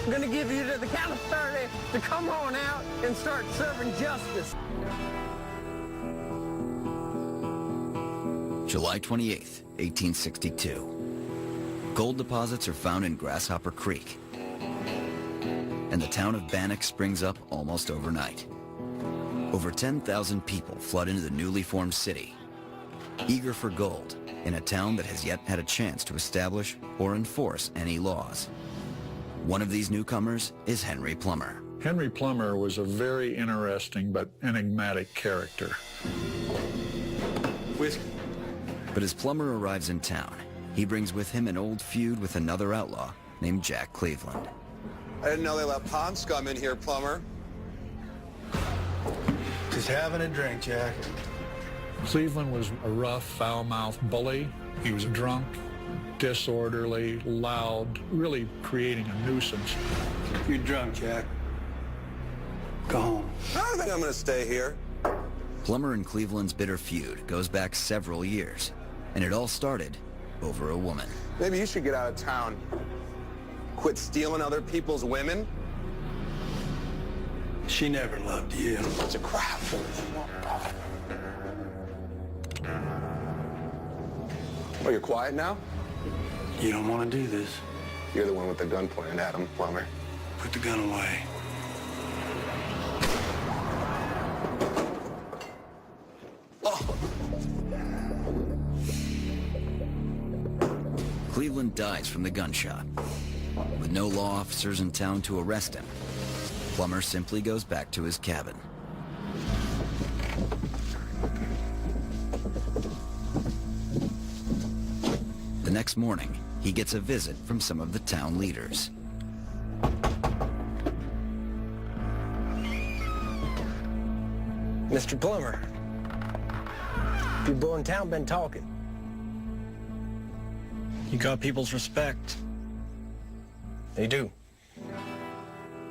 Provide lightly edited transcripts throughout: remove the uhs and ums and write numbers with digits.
I'm gonna give you to the count of 30 to come on out and start serving justice. July 28th, 1862. Gold deposits are found in Grasshopper Creek, and the town of Banek springs up almost overnight. Over 10,000 people flood into the newly formed city, eager for gold in a town that has yet had a chance to establish or enforce any laws. One of these newcomers is Henry Plummer. Henry Plummer was a very interesting but enigmatic character. Whiskey. But as Plummer arrives in town, he brings with him an old feud with another outlaw named Jack Cleveland. I didn't know they let pond scum in here, Plummer. Just having a drink, Jack. Cleveland was a rough, foul-mouthed bully. He was drunk, disorderly, loud, really creating a nuisance. You're drunk, Jack. Go home. I don't think I'm going to stay here. Plummer and Cleveland's bitter feud goes back several years, and it all started over a woman. Maybe you should get out of town. Quit stealing other people's women. She never loved you. It's a crap. Oh, you're quiet now? You don't want to do this. You're the one with the gun pointed at him, Plummer. Put the gun away. Cleveland dies from the gunshot. With no law officers in town to arrest him, Plummer simply goes back to his cabin. The next morning, he gets a visit from some of the town leaders. Mr. Plummer, people in town been talking. You got people's respect. They do.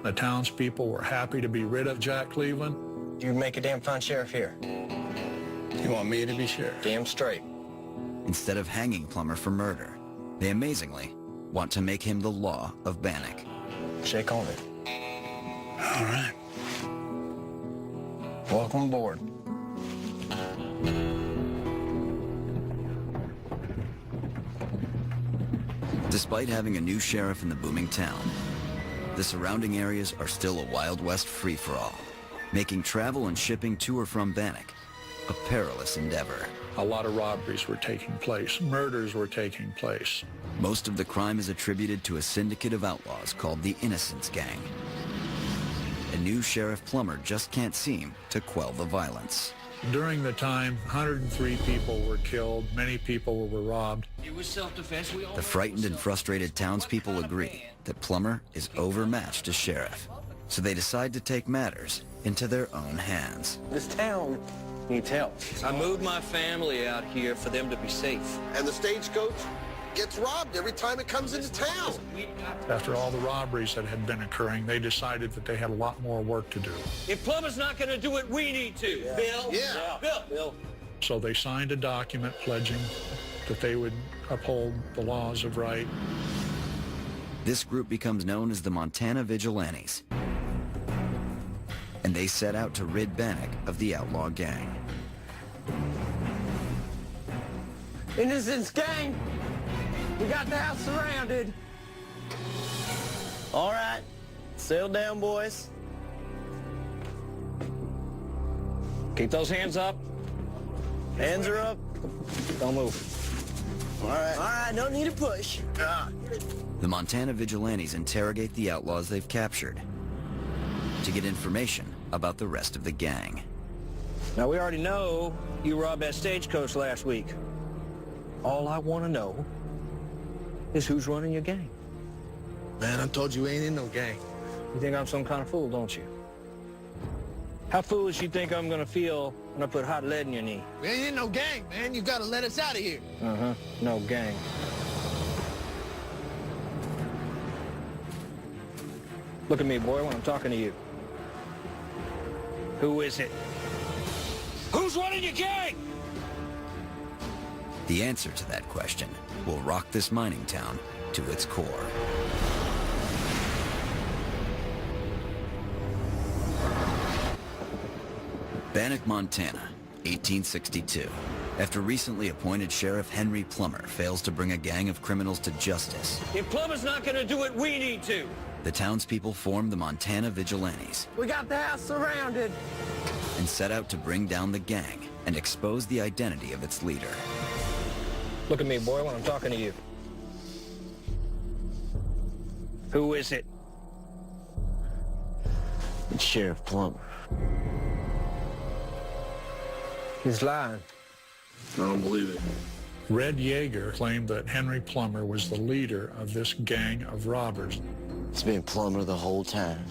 The townspeople were happy to be rid of Jack Cleveland. You'd make a damn fine sheriff here. You want me to be sheriff? Damn straight. Instead of hanging Plummer for murder, they amazingly want to make him the law of Banek. Shake on it. All right. Welcome aboard. Despite having a new sheriff in the booming town, the surrounding areas are still a Wild West free-for-all, making travel and shipping to or from Banek a perilous endeavor. A lot of robberies were taking place. Murders were taking place. Most of the crime is attributed to a syndicate of outlaws called the Innocence Gang. And new Sheriff Plummer just can't seem to quell the violence. During the time, 103 people were killed. Many people were robbed. It was self-defense. The frightened and frustrated townspeople agree that Plummer is overmatched as sheriff, so they decide to take matters into their own hands. This town needs help. I moved my family out here for them to be safe. And the stagecoach gets robbed every time it comes into town. After all the robberies that had been occurring, they decided that they had a lot more work to do. If Plummer's not going to do it, we need to. Yeah. Bill? Yeah. Bill. So they signed a document pledging that they would uphold the laws of right. This group becomes known as the Montana Vigilantes, and they set out to rid Banek of the outlaw gang. Innocence gang! We got the house surrounded. All right, settle down, boys. Keep those hands up. Hands are up. Don't move. All right, no need to push. The Montana Vigilantes interrogate the outlaws they've captured to get information about the rest of the gang. Now, we already know you robbed that stagecoach last week. All I want to know is who's running your gang. Man, I told you ain't in no gang. You think I'm some kind of fool, don't you? How foolish you think I'm gonna feel when I put hot lead in your knee? We ain't in no gang, man. You gotta let us out of here. Uh-huh. No gang. Look at me, boy, when I'm talking to you. Who is it? Who's running your gang? The answer to that question will rock this mining town to its core. Banek, Montana, 1862. After recently appointed Sheriff Henry Plummer fails to bring a gang of criminals to justice, If Plummer's not going to do it, we need to. the townspeople form the Montana Vigilantes We got the house surrounded. and set out to bring down the gang and expose the identity of its leader. Look at me, boy, when I'm talking to you. Who is it? It's Sheriff Plummer. He's lying. I don't believe it. Red Yeager claimed that Henry Plummer was the leader of this gang of robbers. It's been Plummer the whole time.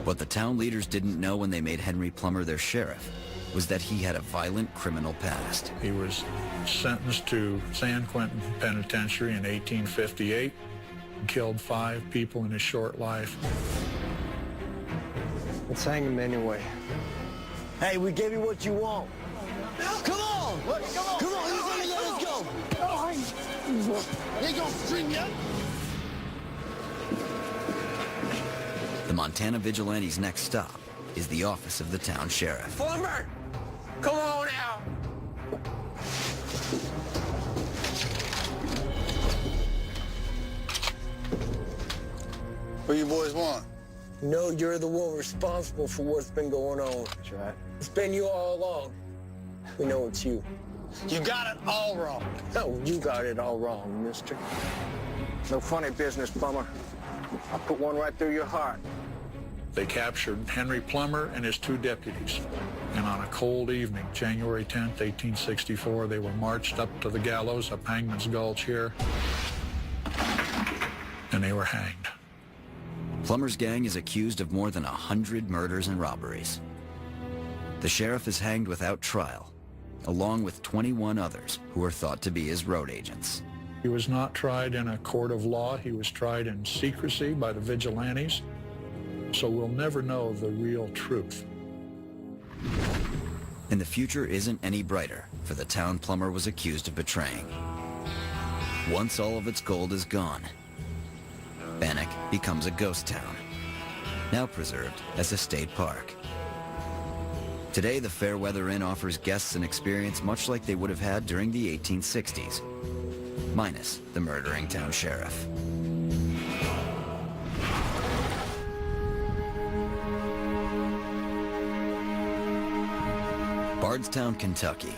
What the town leaders didn't know when they made Henry Plummer their sheriff was that he had a violent criminal past. He was sentenced to San Quentin Penitentiary in 1858, killed 5 people in his short life. Let's hang him anyway. Hey, we gave you what you want. Come on! Come on, he's gonna let us go! They gonna string you up? The Montana Vigilantes' next stop is the office of the town sheriff. Plumber, come on out. What you boys want? No, you're the one responsible for what's been going on. That's right. It's been you all along. We know it's you. You got it all wrong. No, you got it all wrong, mister. No funny business, Plumber. I'll put one right through your heart. They captured Henry Plummer and his 2 deputies. And on a cold evening, January 10th, 1864, they were marched up to the gallows up Hangman's Gulch here, and they were hanged. Plummer's gang is accused of more than 100 murders and robberies. The sheriff is hanged without trial, along with 21 others who are thought to be his road agents. He was not tried in a court of law. He was tried in secrecy by the vigilantes. So we'll never know the real truth. And the future isn't any brighter for the town Plummer was accused of betraying. Once all of its gold is gone, Banek becomes a ghost town, now preserved as a state park. Today, the Fairweather Inn offers guests an experience much like they would have had during the 1860s, minus the murdering town sheriff. Bardstown, Kentucky